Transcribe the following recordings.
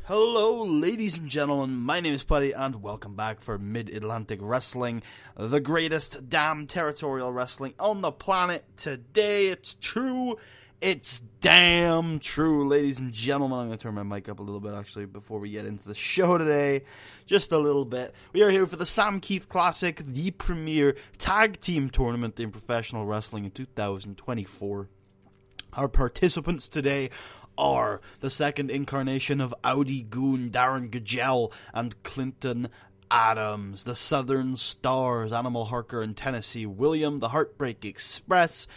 Hello, ladies and gentlemen, my name is Putty, and welcome back for Mid-Atlantic Wrestling, the greatest damn territorial wrestling on the planet. Today, it's damn true, ladies and gentlemen. I'm going to turn my mic up a little bit, actually, before we get into the show today. Just a little bit. We are here for the Sam Keith Classic, the premier tag team tournament in professional wrestling in 2024. Our participants today are the second incarnation of Audi Goon, Darren Gugel, and Clinton Adams, the Southern Stars, Animal Harker and Tennessee William, the Heartbreak Express,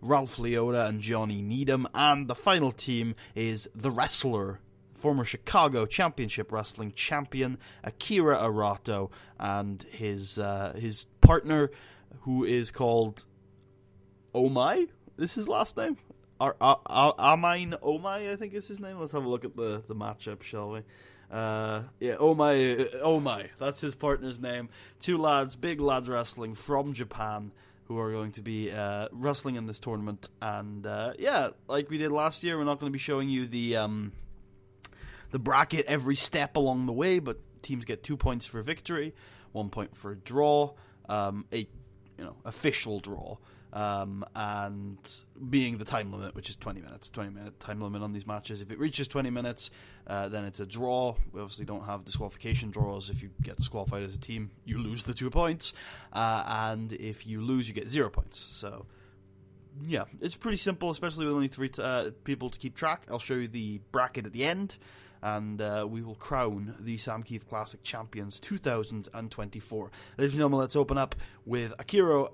Ralph Leota and Johnny Needham, and the final team is The Wrestler, former Chicago Championship Wrestling champion, Akira Arato, and his partner, who is called Omai? Is his last name? Amine Omai, I think is his name. Let's have a look at the matchup, shall we? Omai. That's his partner's name. Two lads, big lads wrestling from Japan, who are going to be wrestling in this tournament. And like we did last year, we're not going to be showing you the bracket every step along the way, but teams get 2 points for victory, 1 point for a draw, official draw. And being the time limit, which is 20 minutes, 20-minute time limit on these matches. If it reaches 20 minutes, then it's a draw. We obviously don't have disqualification draws. If you get disqualified as a team, you lose the 2 points. And if you lose, you get 0 points. So, yeah, it's pretty simple, especially with only three people to keep track. I'll show you the bracket at the end. And we will crown the Sam Keith Classic Champions 2024. Ladies and gentlemen, let's open up with Akira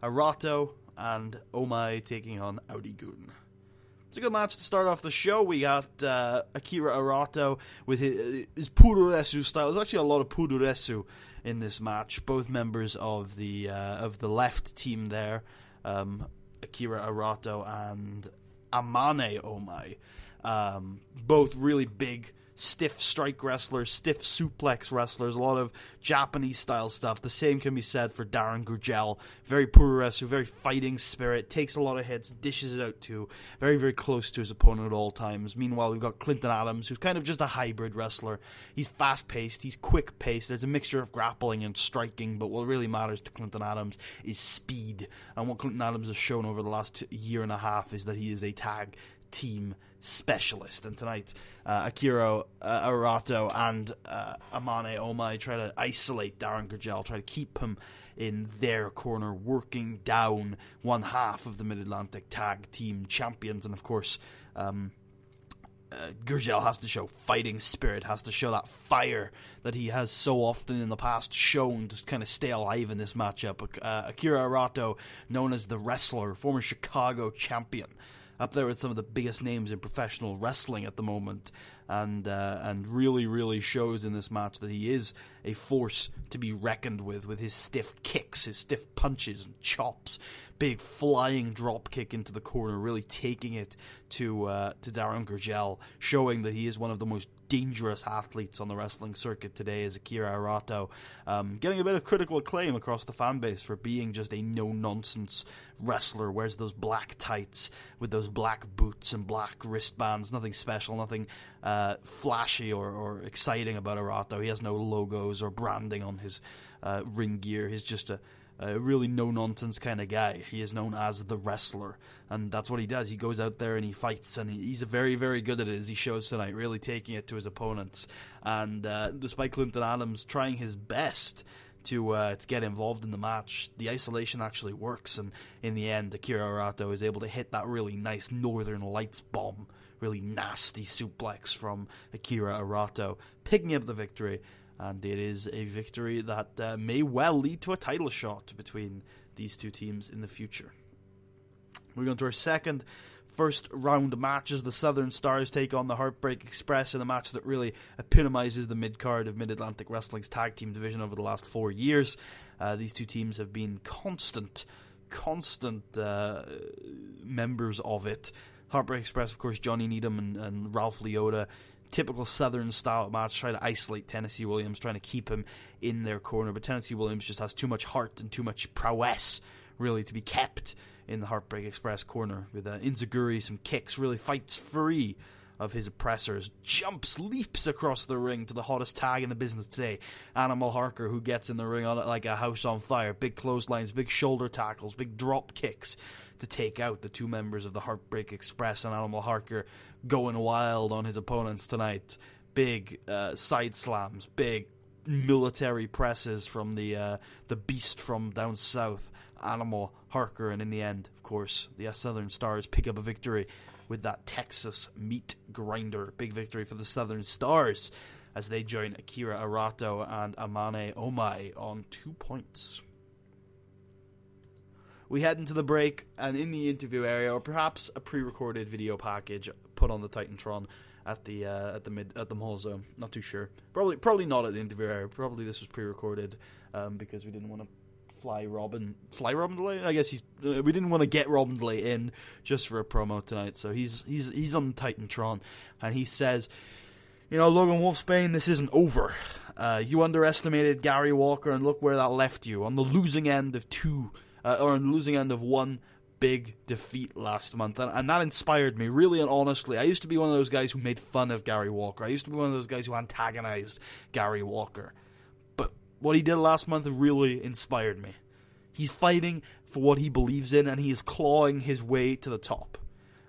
Arato and Omai taking on Audi Goon. It's a good match to start off the show. We got Akira Arato with his puroresu style. There's actually a lot of puroresu in this match. Both members of the left team there, Akira Arato and Amane Omai. Both really big, stiff strike wrestlers, stiff suplex wrestlers, a lot of Japanese style stuff. The same can be said for Darren Gugel. Very puroresu, very fighting spirit, takes a lot of hits, dishes it out too. Very, very close to his opponent at all times. Meanwhile, we've got Clinton Adams, who's kind of just a hybrid wrestler. He's fast-paced, he's quick-paced, there's a mixture of grappling and striking, but what really matters to Clinton Adams is speed. And what Clinton Adams has shown over the last year and a half is that he is a tag team specialist, and tonight Akira Arato and Amane Omai try to isolate Darren Gugel, try to keep him in their corner, working down one half of the Mid-Atlantic Tag Team Champions. And of course Gugel has to show fighting spirit, has to show that fire that he has so often in the past shown to kind of stay alive in this matchup. Akira Arato, known as the Wrestler, former Chicago champion, up there with some of the biggest names in professional wrestling at the moment, and really, really shows in this match that he is a force to be reckoned with his stiff kicks, his stiff punches and chops, big flying drop kick into the corner, really taking it to Darren Gugel, showing that he is one of the most dangerous athletes on the wrestling circuit today is Akira Arato, getting a bit of critical acclaim across the fan base for being just a no-nonsense wrestler, wears those black tights with those black boots and black wristbands, nothing special, nothing flashy or exciting about Arato. He has no logos or branding on his ring gear. He's just a really no-nonsense kind of guy. He is known as the Wrestler, and that's what he does. He goes out there and he fights, and he's very, very good at it, as he shows tonight, really taking it to his opponents. And despite Clinton Adams trying his best to get involved in the match, the isolation actually works, and in the end, Akira Arato is able to hit that really nice Northern Lights bomb, really nasty suplex from Akira Arato, picking up the victory. And it is a victory that may well lead to a title shot between these two teams in the future. Moving on to our first round match as the Southern Stars take on the Heartbreak Express in a match that really epitomizes the mid-card of Mid-Atlantic Wrestling's tag team division over the last 4 years. These two teams have been constant members of it. Heartbreak Express, of course, Johnny Needham and Ralph Leota. Typical Southern style match, trying to isolate Tennessee Williams, trying to keep him in their corner, but Tennessee Williams just has too much heart and too much prowess, really, to be kept in the Heartbreak Express corner. With Inzaguri, some kicks, really fights free of his oppressors, leaps across the ring to the hottest tag in the business today, Animal Harker, who gets in the ring on it like a house on fire. Big clotheslines, big shoulder tackles, big drop kicks to take out the two members of the Heartbreak Express, and Animal Harker going wild on his opponents tonight. Big side slams, big military presses from the beast from down south, Animal Harker, and in the end, of course, the Southern Stars pick up a victory with that Texas meat grinder. Big victory for the Southern Stars as they join Akira Arato and Amane Omai on 2 points. We head into the break, and in the interview area, or perhaps a pre-recorded video package put on the Titantron at the Mall Zone. Not too sure. Probably not at the interview area. Probably this was pre-recorded because we didn't want to fly Robin Delay. I guess we didn't want to get Robin Delay in just for a promo tonight. So he's on Titantron, and he says, Logan Wolfsbane, this isn't over. You underestimated Gary Walker, and look where that left you on the losing end of one big defeat last month, and that inspired me, really and honestly. I used to be one of those guys who made fun of Gary Walker. I used to be one of those guys who antagonized Gary Walker. But what he did last month really inspired me. He's fighting for what he believes in, and he is clawing his way to the top.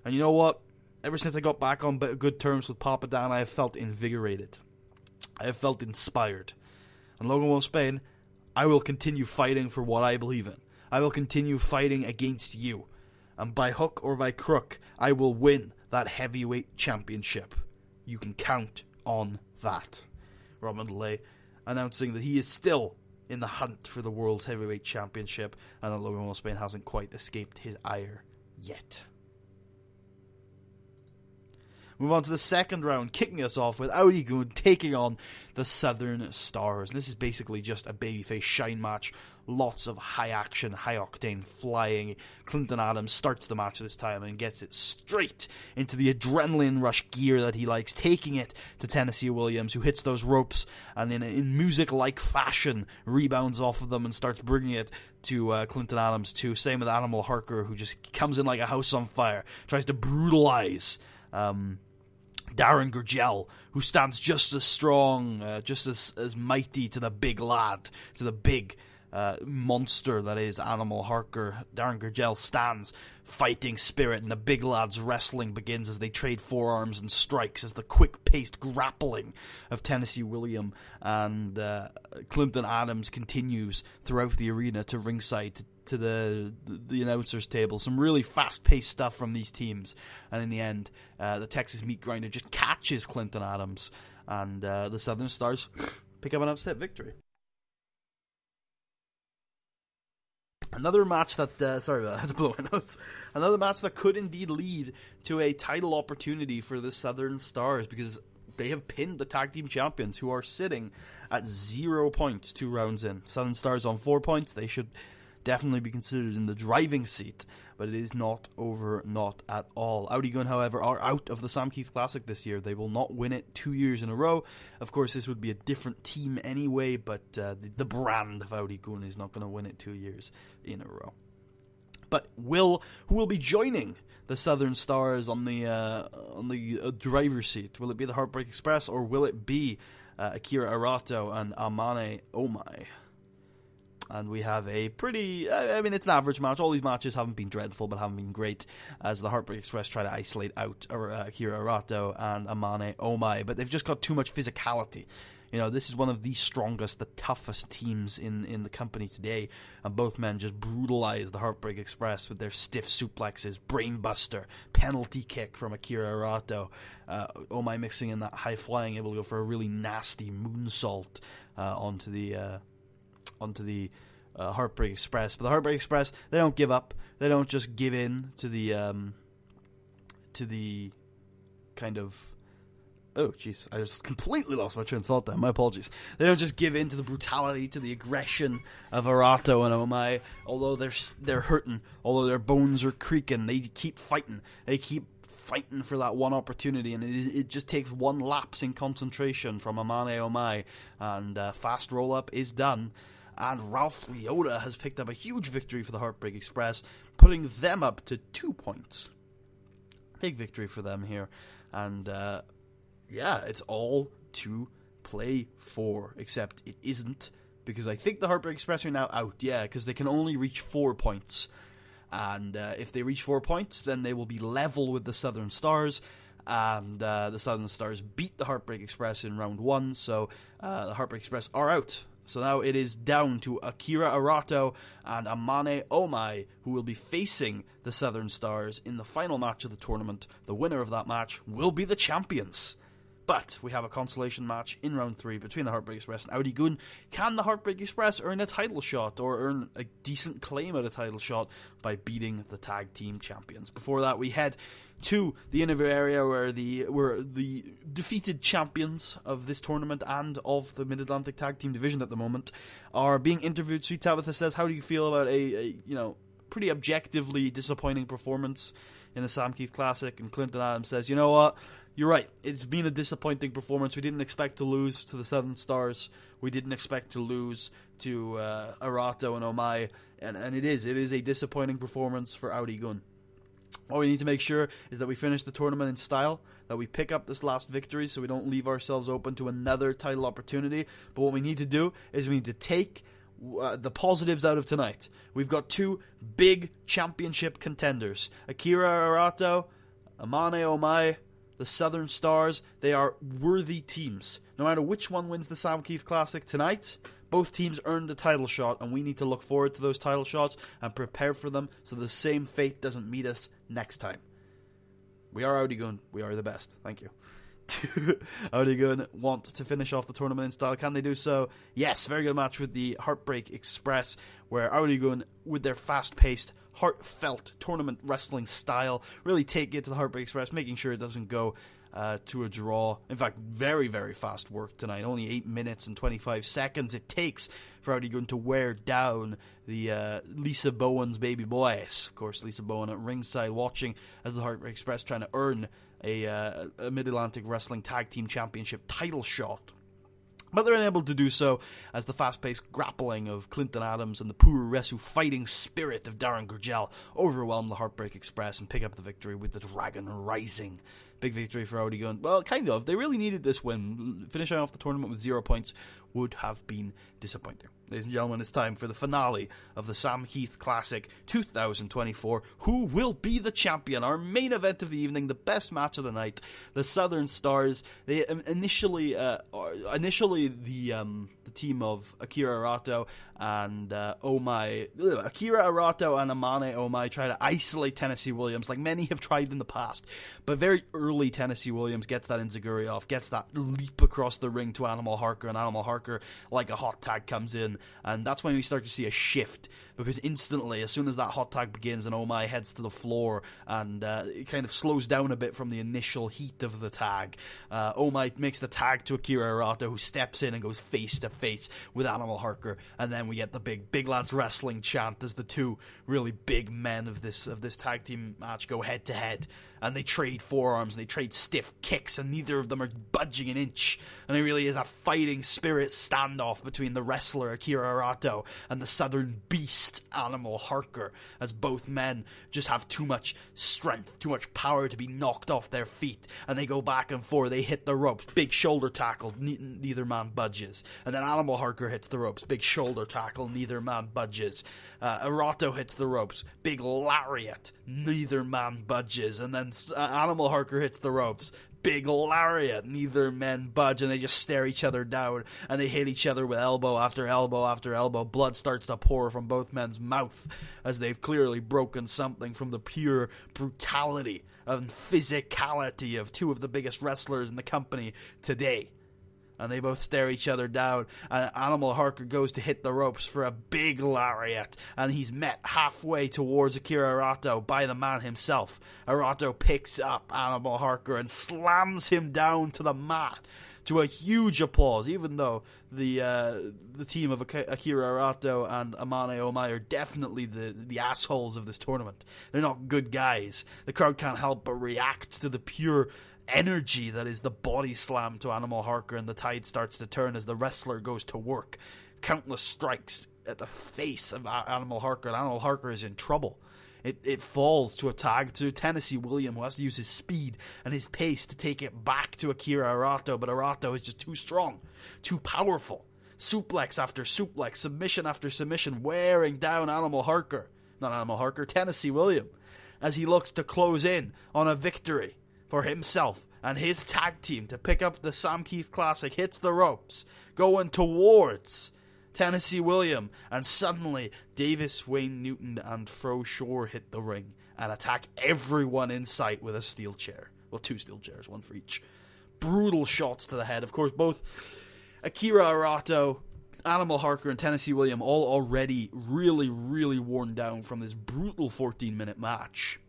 And you know what? Ever since I got back on good terms with Papa Dan, I have felt invigorated. I have felt inspired. And Logan Wolfsbane, I will continue fighting for what I believe in. I will continue fighting against you. And by hook or by crook, I will win that heavyweight championship. You can count on that. Robin Delay announcing that he is still in the hunt for the World's Heavyweight Championship, and that Logan Wolfsbane hasn't quite escaped his ire yet. Move on to the second round, kicking us off with Audi Gun taking on the Southern Stars. And this is basically just a babyface shine match. Lots of high action, high octane flying. Clinton Adams starts the match this time and gets it straight into the adrenaline rush gear that he likes, taking it to Tennessee Williams, who hits those ropes and in music-like fashion rebounds off of them and starts bringing it to Clinton Adams too. Same with Animal Harker, who just comes in like a house on fire, tries to brutalize Darren Gurgel, who stands just as strong, just as mighty to the big lad, to the big monster that is Animal Harker. Darren Gurgel stands, fighting spirit, and the big lad's wrestling begins as they trade forearms and strikes, as the quick-paced grappling of Tennessee William and Clinton Adams continues throughout the arena to ringside, to the announcer's table. Some really fast-paced stuff from these teams, and in the end, the Texas Meat Grinder just catches Clinton Adams, and the Southern Stars pick up an upset victory. Another match that, sorry about that, I had to blow my nose. Another match that could indeed lead to a title opportunity for the Southern Stars, because they have pinned the tag team champions, who are sitting at 0 points 2 rounds in. Southern Stars on 4 points. They should definitely be considered in the driving seat, but it is not over, not at all. Audi Gun, however, are out of the Sam Keith Classic this year. They will not win it 2 years in a row. Of course, this would be a different team anyway, but the brand of Audi Gun is not going to win it 2 years in a row. But who will be joining the Southern Stars on the driver's seat? Will it be the Heartbreak Express, or will it be Akira Arato and Amane Omai? And we have a pretty, it's an average match. All these matches haven't been dreadful, but haven't been great, as the Heartbreak Express try to isolate out Akira Arato and Amane Omai. But they've just got too much physicality. This is one of the strongest, the toughest teams in the company today. And both men just brutalize the Heartbreak Express with their stiff suplexes, brainbuster, penalty kick from Akira Arato. Omai mixing in that high flying, able to go for a really nasty moonsault onto the Heartbreak Express. But the Heartbreak Express, they don't give up. They don't just give in to the kind of, oh jeez, I just completely lost my train of thought there. My apologies. They don't just give in to the brutality, to the aggression of Erato and Omai. Although they're hurting, although their bones are creaking, they keep fighting. They keep fighting for that one opportunity, and it just takes one lapse in concentration from Amane Omai, and fast roll up is done. And Ralph Leota has picked up a huge victory for the Heartbreak Express, putting them up to 2 points. Big victory for them here. And, it's all to play for, except it isn't, because I think the Heartbreak Express are now out, because they can only reach 4 points. And if they reach 4 points, then they will be level with the Southern Stars, and the Southern Stars beat the Heartbreak Express in round 1, so the Heartbreak Express are out. So now it is down to Akira Arato and Amane Omai, who will be facing the Southern Stars in the final match of the tournament. The winner of that match will be the champions. But we have a consolation match in round 3 between the Heartbreak Express and Audi Gun. Can the Heartbreak Express earn a title shot, or earn a decent claim at a title shot by beating the tag team champions? Before that, we head to the interview area where the defeated champions of this tournament and of the Mid-Atlantic Tag Team Division at the moment are being interviewed. Sweet Tabitha says, how do you feel about a pretty objectively disappointing performance in the Sam Keith Classic? And Clinton Adams says, you know what? You're right. It's been a disappointing performance. We didn't expect to lose to the Southern Stars. We didn't expect to lose to Erato and Omai. And it is a disappointing performance for Audi Gun. All we need to make sure is that we finish the tournament in style, that we pick up this last victory so we don't leave ourselves open to another title opportunity. But what we need to do is we need to take the positives out of tonight. We've got 2 big championship contenders. Akira Arato, Amane Omai, the Southern Stars. They are worthy teams. No matter which one wins the Sam Keith Classic tonight, both teams earned a title shot, and we need to look forward to those title shots and prepare for them so the same fate doesn't meet us next time. We are Audi Gun. We are the best. Thank you. Audi Gun want to finish off the tournament in style. Can they do so? Yes, very good match with the Heartbreak Express, where Audi Gun, with their fast-paced, heartfelt tournament wrestling style, really take it to the Heartbreak Express, making sure it doesn't go to a draw. In fact, very, very fast work tonight. Only 8 minutes and 25 seconds it takes for Audi Gun to wear down the Lisa Bowen's baby boys. Of course, Lisa Bowen at ringside watching as the Heartbreak Express trying to earn a Mid-Atlantic Wrestling Tag Team Championship title shot. But they're unable to do so as the fast-paced grappling of Clinton Adams and the Puroresu fighting spirit of Darren Gurgel overwhelm the Heartbreak Express and pick up the victory with the Dragon Rising. Big victory for Audi Gun. Well, kind of. They really needed this win. Finishing off the tournament with 0 points would have been disappointing. Ladies and gentlemen, it's time for the finale of the Sam Heath Classic 2024. Who will be the champion? Our main event of the evening, the best match of the night. The Southern Stars. They initially the team of Akira Arato and Akira Arato and Amane Omai try to isolate Tennessee Williams, like many have tried in the past. But very early, Tennessee Williams gets that enziguri off, gets that leap across the ring to Animal Harker, and Animal Harker, like a hot tag, comes in. And that's when we start to see a shift, because instantly, as soon as that hot tag begins and Omai heads to the floor, and it kind of slows down a bit from the initial heat of the tag, Omai makes the tag to Akira Arato, who steps in and goes face to face with Animal Harker, and then we get the big lads wrestling chant as the 2 really big men of this tag team match go head to head. And they trade forearms, and they trade stiff kicks, and neither of them are budging an inch. And it really is a fighting spirit standoff between the wrestler Akira Arato and the Southern Beast Animal Harker, as both men just have too much strength, too much power to be knocked off their feet. And they go back and forth, they hit the ropes, big shoulder tackle, neither man budges. And then Animal Harker hits the ropes, big shoulder tackle, neither man budges. Erato hits the ropes, big lariat, neither man budges. And then Animal Harker hits the ropes, big lariat, neither men budge, and they just stare each other down, and they hit each other with elbow after elbow after elbow. Blood starts to pour from both men's mouth as they've clearly broken something from the pure brutality and physicality of 2 of the biggest wrestlers in the company today. And they both stare each other down, and Animal Harker goes to hit the ropes for a big lariat, and he's met halfway towards Akira Arato by the man himself. Arato picks up Animal Harker and slams him down to the mat to a huge applause, even though the team of Akira Arato and Amane Omai are definitely the assholes of this tournament. They're not good guys. The crowd can't help but react to the pure energy that is the body slam to Animal Harker, and the tide starts to turn as the wrestler goes to work. Countless strikes at the face of Animal Harker, and Animal Harker is in trouble. It falls to a tag to Tennessee Williams, who has to use his speed and his pace to take it back to Akira Arato, but Arato is just too strong, too powerful. Suplex after suplex, submission after submission, wearing down Tennessee Williams, as he looks to close in on a victory for himself and his tag team to pick up the Sam Keith Classic. Hits the ropes, going towards Tennessee Williams, and suddenly Davis, Wayne Newton, and Fro Shore hit the ring and attack everyone in sight with a steel chair. Well, 2 steel chairs, 1 for each. Brutal shots to the head. Of course, both Akira Arato, Animal Harker, and Tennessee Williams all already really, really worn down from this brutal 14-minute match.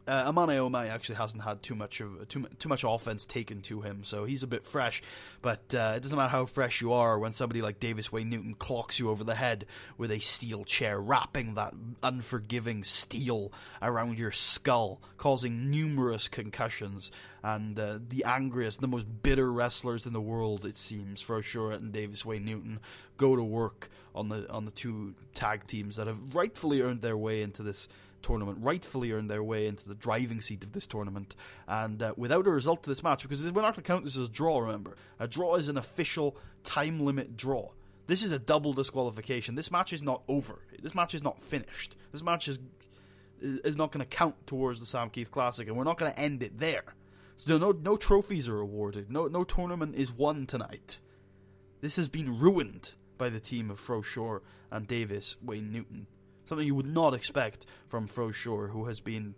Amane Omai actually hasn't had too much offense taken to him, so he's a bit fresh. But it doesn't matter how fresh you are when somebody like Davis Wayne Newton clocks you over the head with a steel chair, wrapping that unforgiving steel around your skull, causing numerous concussions. And the angriest, the most bitter wrestlers in the world, it seems, Fro Shore and Davis Wayne Newton, go to work on the 2 tag teams that have rightfully earned their way into this tournament, rightfully earned their way into the driving seat of this tournament, and without a result to this match, because we're not going to count this as a draw, remember. A draw is an official time limit draw. This is a double disqualification. This match is not over. This match is not finished. This match is not going to count towards the Sam Keith Classic, and we're not going to end it there. So no trophies are awarded. No tournament is won tonight. This has been ruined by the team of Fro Shore and Davis Wayne Newton. Something you would not expect from Fro Shore, who has been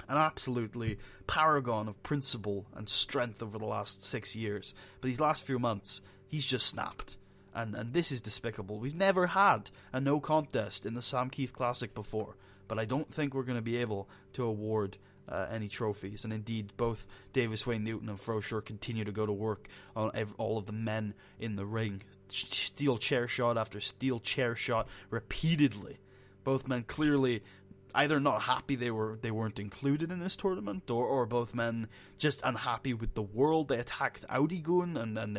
an absolutely paragon of principle and strength over the last 6 years. But these last few months, he's just snapped. And this is despicable. We've never had a no contest in the Sam Keith Classic before. But I don't think we're going to be able to award any trophies. And indeed, both Davis Wayne Newton and Fro Shore continue to go to work on all of the men in the ring. Steel chair shot after steel chair shot repeatedly. Both men clearly either not happy they weren't included in this tournament, or both men just unhappy with the world. They attacked Audi-gun and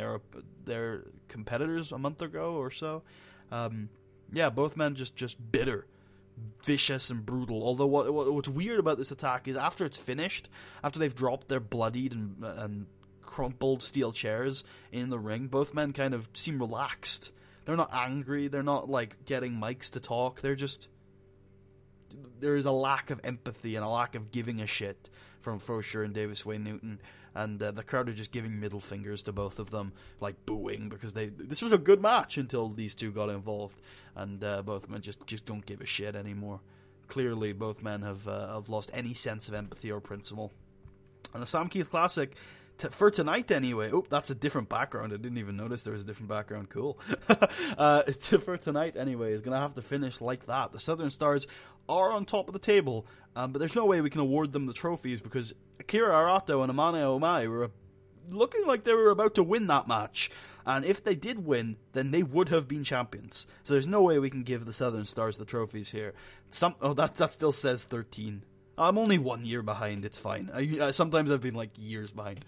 their competitors a month ago or so. Both men just bitter, vicious, and brutal. Although what's weird about this attack is after it's finished, after they've dropped their bloodied and crumpled steel chairs in the ring, both men kind of seem relaxed. They're not angry. They're not like getting mics to talk. There is a lack of empathy and a lack of giving a shit from Fro Shore and Davis Wayne Newton, and the crowd are just giving middle fingers to both of them, like booing, because this was a good match until these 2 got involved, and both men just don't give a shit anymore. Clearly, both men have lost any sense of empathy or principle. And the Sam Keith Classic, for tonight anyway. Oh, that's a different background. I didn't even notice there was a different background. Cool. For tonight anyway, is going to have to finish like that. The Southern Stars are on top of the table, but there's no way we can award them the trophies because Akira Arato and Amane Omai were looking like they were about to win that match. And if they did win, then they would have been champions. So there's no way we can give the Southern Stars the trophies here. That still says 13. I'm only 1 year behind, it's fine. Sometimes I've been like years behind.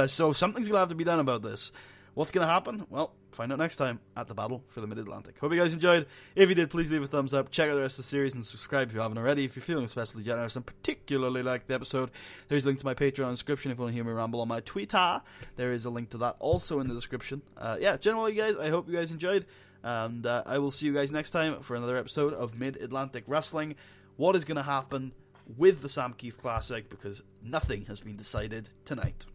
So something's going to have to be done about this. What's going to happen? Well, find out next time at the Battle for the Mid-Atlantic. Hope you guys enjoyed. If you did, please leave a thumbs up. Check out the rest of the series and subscribe if you haven't already. If you're feeling especially generous and particularly like the episode, there's a link to my Patreon in the description if you want to hear me ramble on my Twitter. There is a link to that also in the description. Generally, guys, I hope you guys enjoyed. And I will see you guys next time for another episode of Mid-Atlantic Wrestling. What is going to happen with the Sam Keith Classic, because nothing has been decided tonight.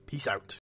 Peace out.